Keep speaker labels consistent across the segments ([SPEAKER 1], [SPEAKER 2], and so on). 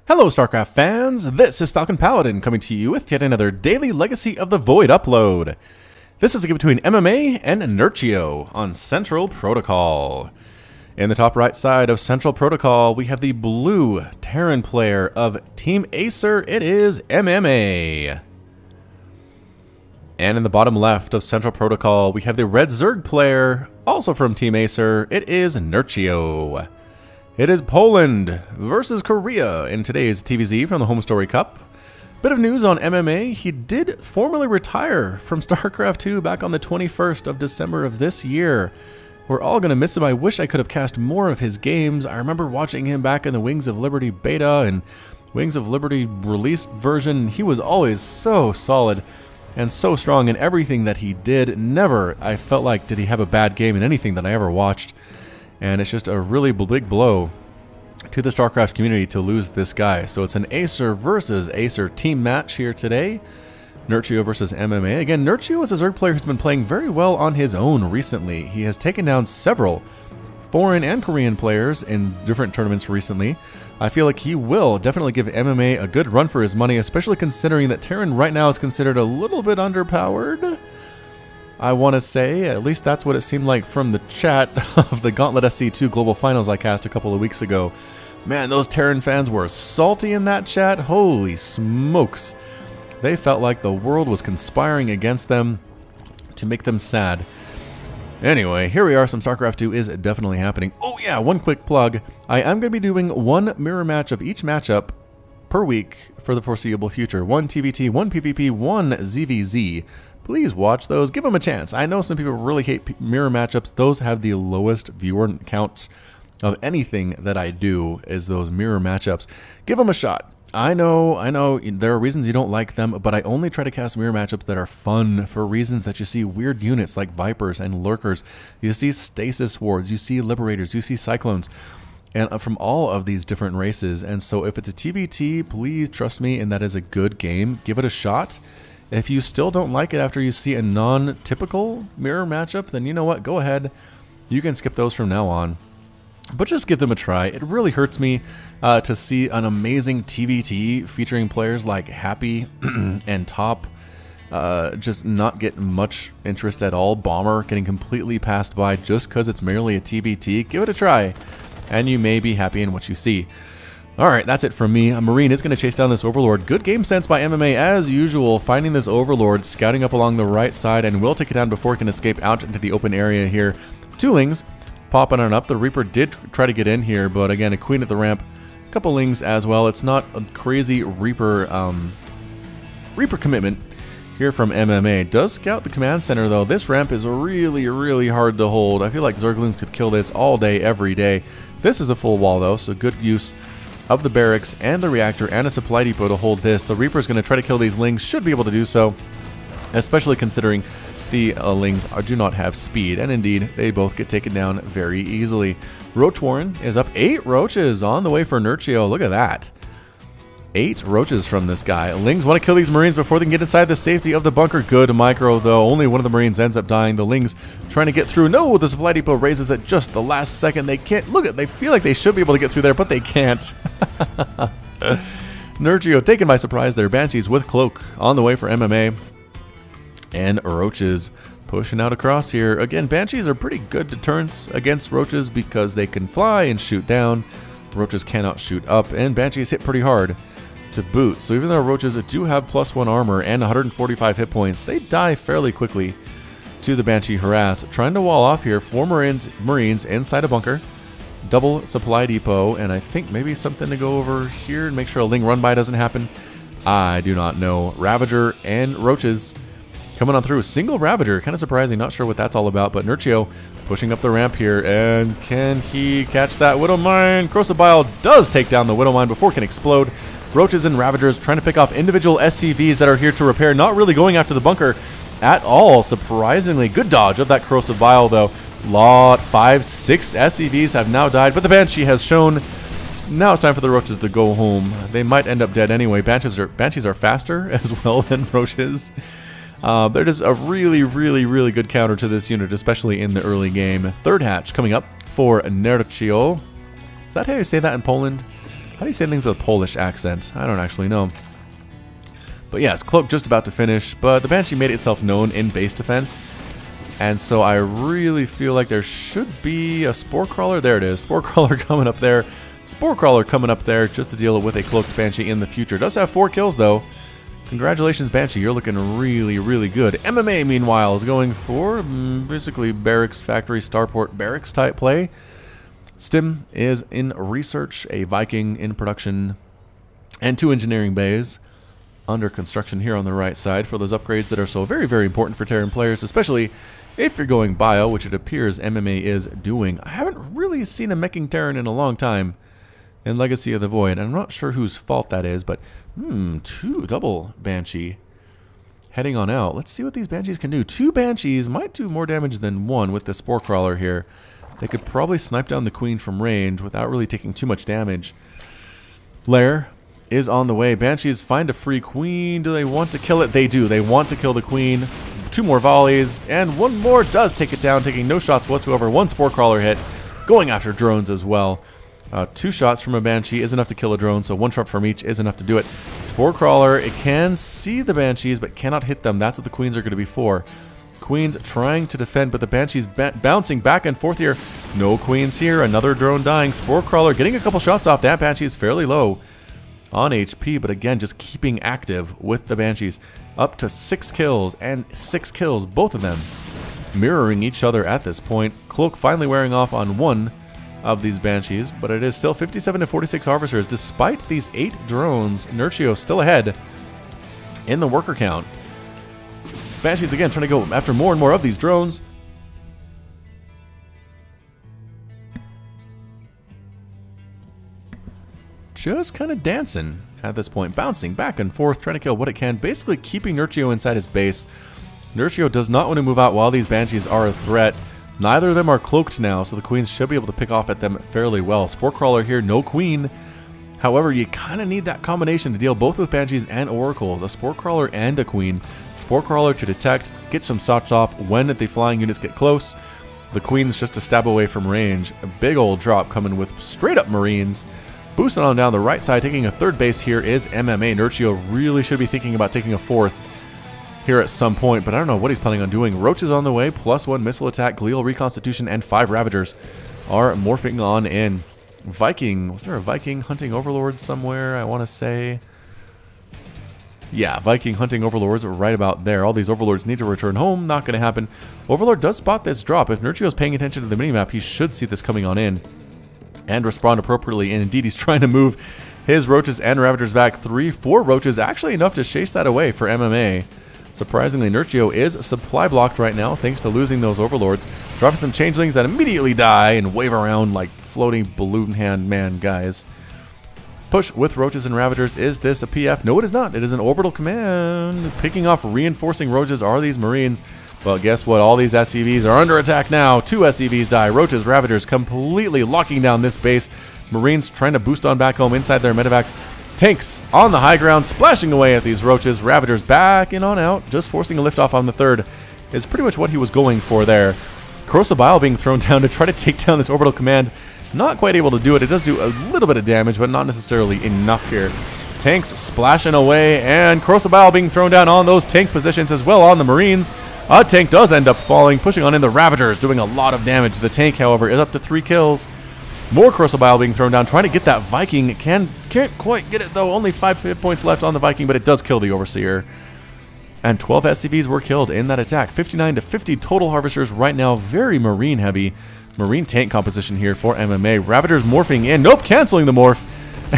[SPEAKER 1] Hello StarCraft fans, this is Falcon Paladin coming to you with yet another daily Legacy of the Void upload. This is a game between MMA and Nerchio on Central Protocol. In the top right side of Central Protocol, we have the blue Terran player of Team Acer, it is MMA. And in the bottom left of Central Protocol, we have the red Zerg player, also from Team Acer, it is Nerchio. It is Poland versus Korea in today's TVZ from the Home Story Cup. Bit of news on MMA, he did formally retire from StarCraft 2 back on the 21st of December of this year. We're all going to miss him. I wish I could have cast more of his games. I remember watching him back in the Wings of Liberty beta and Wings of Liberty released version. He was always so solid and so strong in everything that he did. Never, I felt like, did he have a bad game in anything that I ever watched. And it's just a really big blow to the StarCraft community to lose this guy. So it's an Acer versus Acer team match here today. Nerchio versus MMA. Again, Nerchio is a Zerg player who's been playing very well on his own recently. He has taken down several foreign and Korean players in different tournaments recently. I feel like he will definitely give MMA a good run for his money, especially considering that Terran right now is considered a little bit underpowered. I want to say, at least that's what it seemed like from the chat of the Gauntlet SC2 Global Finals I cast a couple of weeks ago. Man, those Terran fans were salty in that chat. Holy smokes. They felt like the world was conspiring against them to make them sad. Anyway, here we are. Some StarCraft 2 is definitely happening. Oh yeah, one quick plug. I am going to be doing one mirror match of each matchup per week for the foreseeable future. One TVT, one PvP, one ZVZ. Please watch those. Give them a chance. I know some people really hate mirror matchups. Those have the lowest viewer counts of anything that I do is those mirror matchups. Give them a shot. I know there are reasons you don't like them, but I only try to cast mirror matchups that are fun for reasons that you see weird units like Vipers and Lurkers. You see Stasis Wards, you see Liberators, you see Cyclones, and from all of these different races. And so if it's a TVT, please trust me, and that is a good game. Give it a shot. If you still don't like it after you see a non-typical mirror matchup, then you know what? Go ahead. You can skip those from now on. But just give them a try. It really hurts me to see an amazing TVT featuring players like Happy and Top just not get much interest at all. Bomber getting completely passed by just because it's merely a TVT. Give it a try, and you may be happy in what you see. Alright, that's it from me. A Marine is going to chase down this Overlord. Good game sense by MMA as usual, finding this Overlord, scouting up along the right side, and will take it down before it can escape out into the open area here. Two Lings popping on up. The Reaper did try to get in here, but again, a Queen at the ramp. A couple Lings as well. It's not a crazy Reaper commitment here from MMA. Does scout the command center though. This ramp is really hard to hold. I feel like Zerglings could kill this all day, every day. This is a full wall though, so good use of the barracks and the reactor and a supply depot to hold this. The Reaper's going to try to kill these Lings, should be able to do so, especially considering the Lings do not have speed, and indeed, they both get taken down very easily. Roach Warren is up 8 Roaches on the way for Nerchio. Look at that. 8 Roaches from this guy. Lings want to kill these Marines before they can get inside the safety of the bunker. Good micro, though. Only one of the Marines ends up dying. The Lings trying to get through. No, the supply depot raises at just the last second. They can't. Look at. They feel like they should be able to get through there, but they can't. Nerchio taken by surprise there. Banshees with Cloak on the way for MMA. And Roaches pushing out across here. Again, Banshees are pretty good deterrents against Roaches because they can fly and shoot down. Roaches cannot shoot up, and Banshees hit pretty hard to boot. So even though Roaches do have +1 armor and 145 hit points, they die fairly quickly to the Banshee harass. Trying to wall off here, 4 Marines inside a bunker. Double supply depot, and I think maybe something to go over here and make sure a Ling run by doesn't happen. I do not know. Ravager and Roaches coming on through. Single Ravager, kind of surprising, not sure what that's all about, but Nerchio pushing up the ramp here, and can he catch that Widow Mine? Corrosive Bile does take down the Widow Mine before it can explode. Roaches and Ravagers trying to pick off individual SCVs that are here to repair, not really going after the bunker at all. Surprisingly, good dodge of that Corrosive Bile though. Lot 5, 6 SCVs have now died, but the Banshee has shown now it's time for the Roaches to go home. They might end up dead anyway. Banshees are faster as well than Roaches. They're just a really good counter to this unit, especially in the early game. Third hatch coming up for Nerchio. Is that how you say that in Poland? How do you say things with a Polish accent? I don't actually know. But yes, Cloak just about to finish, but the Banshee made itself known in base defense. And so I really feel like there should be a Spore Crawler. There it is. Spore Crawler coming up there. Spore Crawler coming up there just to deal with a Cloaked Banshee in the future. Does have 4 kills though. Congratulations, Banshee. You're looking really, really good. MMA, meanwhile, is going for basically barracks, factory, starport, barracks type play. Stim is in research, a Viking in production, and 2 engineering bays under construction here on the right side for those upgrades that are so very, very important for Terran players, especially if you're going bio, which it appears MMA is doing. I haven't really seen a meching Terran in a long time in Legacy of the Void. I'm not sure whose fault that is, but 2 double Banshee heading on out. Let's see what these Banshees can do. 2 Banshees might do more damage than 1 with the Spore Crawler here. They could probably snipe down the Queen from range without really taking too much damage. Lair is on the way. Banshees find a free Queen. Do they want to kill it? They do. They want to kill the Queen. 2 more volleys, and 1 more does take it down, taking no shots whatsoever. 1 Spore Crawler hit, going after drones as well. 2 shots from a Banshee is enough to kill a drone, so 1 shot from each is enough to do it. Spore Crawler, it can see the Banshees, but cannot hit them. That's what the Queens are going to be for. Queens trying to defend, but the Banshees bouncing back and forth here. No Queens here. Another drone dying. Spore Crawler getting a couple shots off. That Banshee is fairly low on HP, but again, just keeping active with the Banshees. Up to 6 kills, and 6 kills, both of them mirroring each other at this point. Cloak finally wearing off on 1 of these Banshees, but it is still 57 to 46 Harvesters. Despite these 8 drones, Nerchio still ahead in the worker count. Banshees again trying to go after more and more of these drones. Just kind of dancing at this point, bouncing back and forth, trying to kill what it can, basically keeping Nerchio inside his base. Nerchio does not want to move out while these Banshees are a threat. Neither of them are cloaked now, so the Queens should be able to pick off at them fairly well. Spore Crawler here, no Queen. However, you kind of need that combination to deal both with Banshees and Oracles, a Spore Crawler and a Queen. Spore Crawler to detect, get some shots off when the flying units get close. The Queens just to stab away from range. A big old drop coming with straight up Marines. Boosting on down the right side, taking a 3rd base here is MMA. Nerchio really should be thinking about taking a 4th here at some point, but I don't know what he's planning on doing. Roach is on the way, +1 missile attack, glial reconstitution, and 5 Ravagers are morphing on in. Viking, was there a Viking hunting overlords somewhere, I want to say? Yeah, Viking hunting overlords are right about there. All these overlords need to return home, not going to happen. Overlord does spot this drop. If Nerchio is paying attention to the minimap, he should see this coming on in and respond appropriately, and indeed he's trying to move his Roaches and Ravagers back. 3-4 Roaches, actually enough to chase that away for MMA. Surprisingly, Nerchio is supply blocked right now thanks to losing those Overlords. Dropping some Changelings that immediately die and wave around like floating balloon hand man guys. Push with Roaches and Ravagers. Is this a PF? No, it is not. It is an orbital command. Picking off reinforcing Roaches are these Marines. But guess what? All these SCVs are under attack now. 2 SCVs die. Roaches, Ravagers completely locking down this base. Marines trying to boost on back home inside their medevacs. Tanks on the high ground, splashing away at these Roaches. Ravagers back in on out, just forcing a liftoff on the 3rd is pretty much what he was going for there. Corrosive Bile being thrown down to try to take down this orbital command. Not quite able to do it. It does do a little bit of damage, but not necessarily enough here. Tanks splashing away, and Corrosive Bile being thrown down on those tank positions as well on the Marines. A tank does end up falling, pushing on in the Ravagers, doing a lot of damage. The tank, however, is up to 3 kills. More Corrosive Bile being thrown down, trying to get that Viking. Can't quite get it, though. Only 5 hit points left on the Viking, but it does kill the Overseer. And 12 SCVs were killed in that attack. 59 to 50 total Harvesters right now. Very Marine heavy. Marine tank composition here for MMA. Ravagers morphing in. Nope, canceling the morph.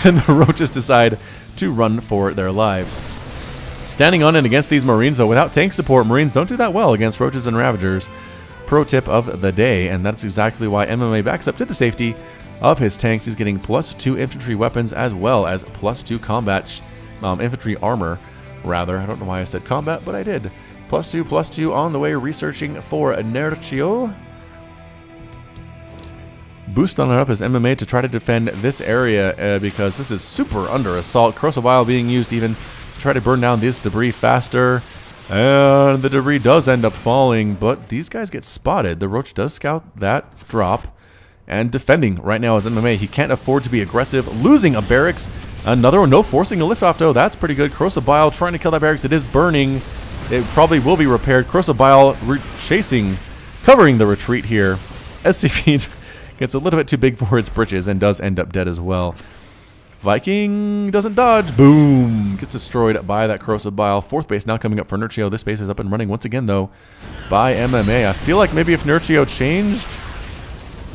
[SPEAKER 1] And the Roaches decide to run for their lives. Standing on and against these Marines, though, without tank support, Marines don't do that well against Roaches and Ravagers. Pro tip of the day, and that's exactly why MMA backs up to the safety of his tanks. He's getting +2 infantry weapons as well as +2 combat infantry armor, rather. I don't know why I said combat, but I did. +2 on the way, researching for Nerchio. Boost on it up as MMA to try to defend this area because this is super under assault. Corrosive Bile being used even to try to burn down this debris faster. And the debris does end up falling, but these guys get spotted. The Roach does scout that drop and defending right now as MMA. He can't afford to be aggressive. Losing a barracks. Another one. No forcing a liftoff, though. That's pretty good. Corrosive Bile trying to kill that barracks. It is burning. It probably will be repaired. Corrosive Bile covering the retreat here. SCV gets a little bit too big for its britches and does end up dead as well. Viking doesn't dodge. Boom. Gets destroyed by that Corrosive Bile. Fourth base now coming up for Nerchio. This base is up and running once again, though, by MMA. I feel like maybe if Nerchio changed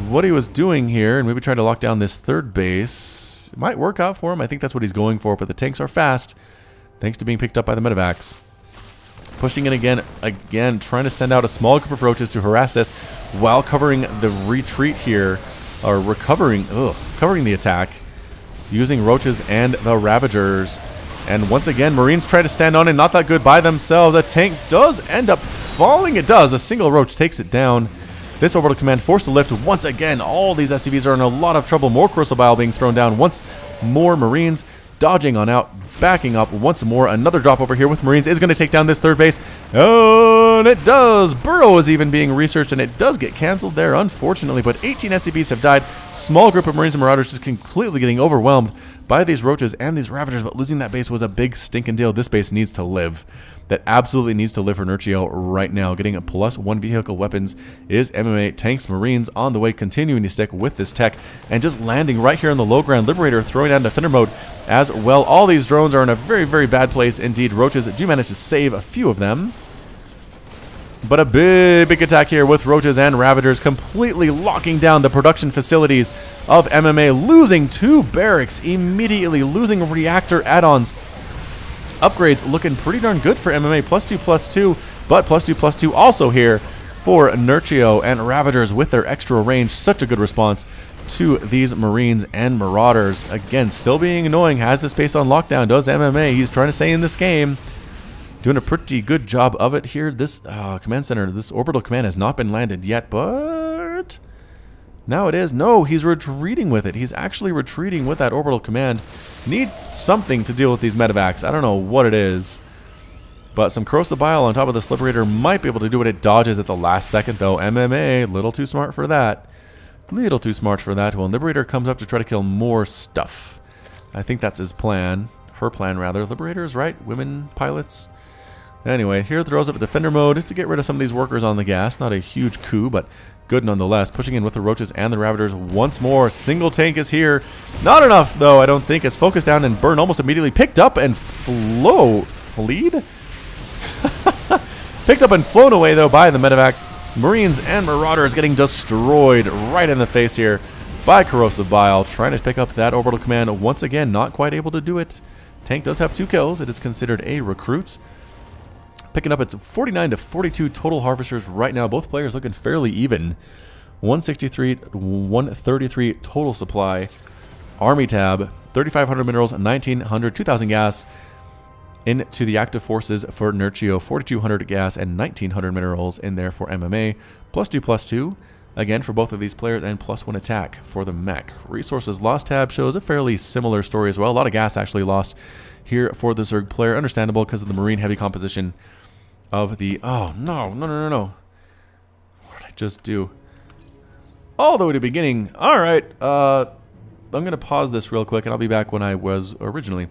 [SPEAKER 1] what he was doing here and maybe tried to lock down this third base, it might work out for him. I think that's what he's going for, but the tanks are fast thanks to being picked up by the medevacs. Pushing in again, trying to send out a small group of roaches to harass this while covering the retreat here, or covering the attack, using roaches and the Ravagers. And once again, Marines try to stand on it, not that good by themselves. A tank does end up falling. It does. A single roach takes it down. This orbital command forced to lift once again. All these SCVs are in a lot of trouble. More Corrosive Bile being thrown down. Once more Marines dodging on out, backing up once more. Another drop over here with Marines is going to take down this third base. Oh, and it does. Burrow is even being researched, and it does get canceled there, unfortunately. But 18 SCVs have died. Small group of Marines and Marauders just completely getting overwhelmed by these roaches and these Ravagers, but losing that base was a big stinking deal. This base needs to live. That absolutely needs to live for Nerchio right now. Getting a +1 vehicle weapons is MMA. Tanks, Marines on the way, continuing to stick with this tech and just landing right here on the low ground. Liberator throwing down defender mode as well. All these drones are in a very, very bad place indeed. Roaches do manage to save a few of them. But a big attack here with Roaches and Ravagers, completely locking down the production facilities of MMA, losing 2 barracks, immediately losing reactor add-ons. Upgrades looking pretty darn good for MMA, +2/+2, but +2/+2 also here for Nerchio and Ravagers with their extra range. Such a good response to these Marines and Marauders. Again, still being annoying, has the space on lockdown, does MMA. He's trying to stay in this game. Doing a pretty good job of it here. This command center, this orbital command has not been landed yet, but now it is. No, he's retreating with it. He's actually retreating with that orbital command. Needs something to deal with these medevacs. I don't know what it is, but some Corrosive Bile on top of this Liberator might be able to do it. It dodges at the last second, though. MMA, little too smart for that. Little too smart for that. Well, Liberator comes up to try to kill more stuff. I think that's his plan. Her plan, rather. Liberators, right? Women pilots. Anyway, here throws up a defender mode to get rid of some of these workers on the gas. Not a huge coup, but good nonetheless. Pushing in with the Roaches and the Ravagers once more. Single tank is here. Not enough, though, I don't think. It's focused down and burned almost immediately. Picked up and fleed? Picked up and flown away, though, by the medevac. Marines and Marauders getting destroyed right in the face here by Corrosive Bile. Trying to pick up that orbital command once again. Not quite able to do it. Tank does have 2 kills. It is considered a recruit. Picking up its 49 to 42 total harvesters right now. Both players looking fairly even. 163, 133 total supply. Army tab, 3,500 minerals, 1,900, 2,000 gas into the active forces for Nerchio. 4,200 gas and 1,900 minerals in there for MMA. +2/+2 again for both of these players, and +1 attack for the mech. Resources lost tab shows a fairly similar story as well. A lot of gas actually lost here for the Zerg player. Understandable because of the Marine heavy composition of the... Oh, no. What did I just do? All the way to the beginning. All right. I'm going to pause this real quick, and I'll be back when I was originally.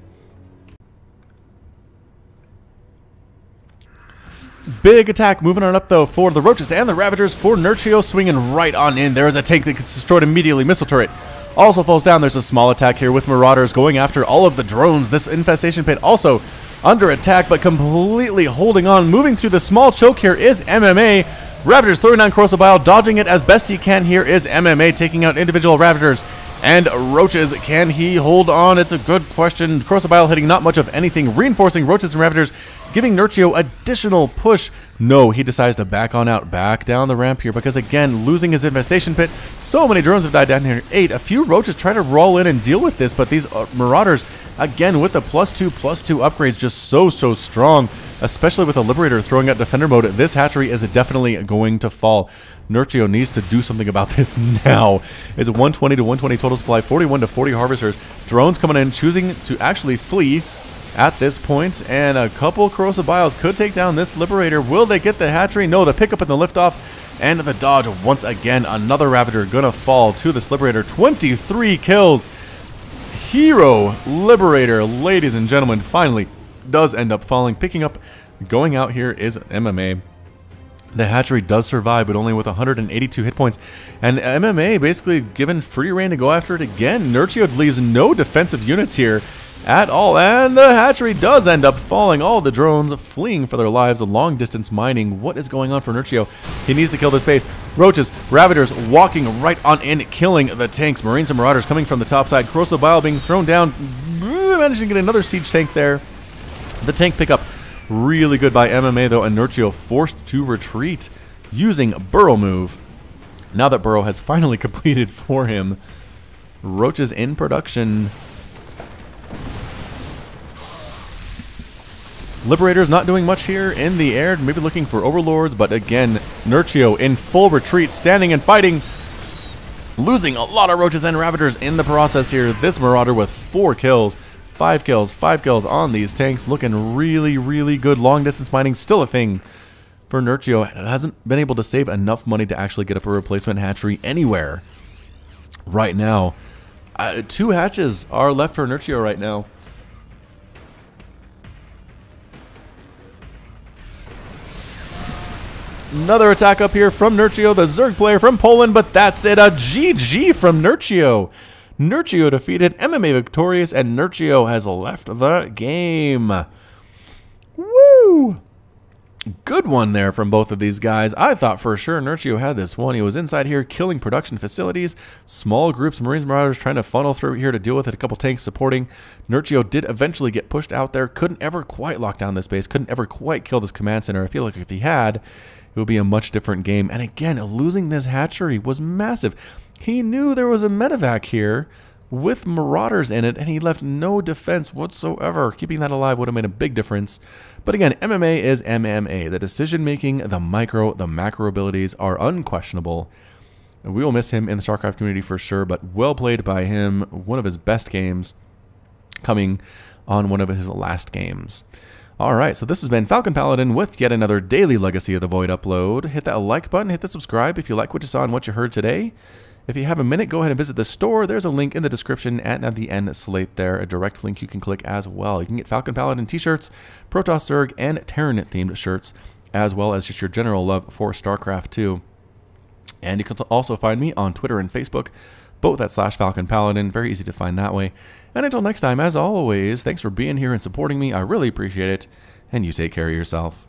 [SPEAKER 1] Big attack moving on up, though, for the Roaches and the Ravagers for Nerchio, swinging right on in. There is a tank that gets destroyed immediately. Missile turret also falls down. There's a small attack here with Marauders going after all of the drones. This infestation pit also under attack, but completely holding on. Moving through the small choke here is MMA. Ravagers throwing down Corrosive Bile, dodging it as best he can. Here is MMA taking out individual Ravagers and Roaches. Can he hold on? It's a good question. Corrosive Bile hitting not much of anything, reinforcing Roaches and Ravagers, giving Nerchio additional push. No, he decides to back on out, back down the ramp here, because again, losing his infestation pit. So many drones have died down here. 8. A few Roaches try to roll in and deal with this, but these Marauders, again, with the +2/+2 upgrades, just so strong, especially with the Liberator throwing out defender mode. This hatchery is definitely going to fall. Nerchio needs to do something about this now. It's 120 to 120 total supply, 41 to 40 harvesters. Drones coming in, choosing to actually flee at this point, and a couple Corrosive Biles could take down this Liberator. Will they get the hatchery? No, the pickup and the liftoff, And the dodge once again. Another Ravager gonna fall to this Liberator. 23 kills. Hero Liberator, ladies and gentlemen, finally does end up falling. Picking up, going out here is MMA. The hatchery does survive, but only with 182 hit points. And MMA basically given free reign to go after it again. Nerchio leaves no defensive units here at all. And the hatchery does end up falling. All the drones fleeing for their lives. The long distance mining. What is going on for Nerchio? He needs to kill this base. Roaches, Ravagers walking right on in, killing the tanks. Marines and Marauders coming from the top side. Corrosive Bile being thrown down. Managing to get another siege tank there. The tank pickup. Really good by MMA though, and Nerchio forced to retreat using Burrow move. Now that Burrow has finally completed for him. Roaches in production. Liberator's not doing much here in the air, maybe looking for overlords, but again, Nerchio in full retreat, standing and fighting. Losing a lot of Roaches and Ravagers in the process here. This Marauder with 4 kills. 5 kills on these tanks, looking really, really good. Long distance mining still a thing for Nerchio. It hasn't been able to save enough money to actually get up a replacement hatchery anywhere right now. 2 hatches are left for Nerchio right now. Another attack up here from Nerchio, the Zerg player from Poland, but that's it. A GG from Nerchio. Nerchio defeated, MMA victorious, and Nerchio has left the game. Woo! Good one there from both of these guys. I thought for sure Nerchio had this one. He was inside here killing production facilities. Small groups, Marines, Marauders trying to funnel through here to deal with it. A couple tanks supporting. Nerchio did eventually get pushed out there. Couldn't ever quite lock down this base. Couldn't ever quite kill this command center. I feel like if he had, it would be a much different game. And again, losing this hatchery was massive. He knew there was a medevac here with Marauders in it, and he left no defense whatsoever. Keeping that alive would have made a big difference. But again, MMA is MMA. The decision-making, the micro, the macro abilities are unquestionable. We will miss him in the StarCraft community for sure, but well played by him. One of his best games coming on one of his last games. Alright, so this has been Falcon Paladin with yet another daily Legacy of the Void upload. Hit that like button, hit the subscribe if you like what you saw and what you heard today. If you have a minute, go ahead and visit the store. There's a link in the description and at the end slate there, a direct link you can click as well. You can get Falcon Paladin t-shirts, Protoss Zerg, and Terran themed shirts, as well as just your general love for StarCraft 2. And you can also find me on Twitter and Facebook, both at /Falcon Paladin. Very easy to find that way. And until next time, as always, thanks for being here and supporting me. I really appreciate it, and you take care of yourself.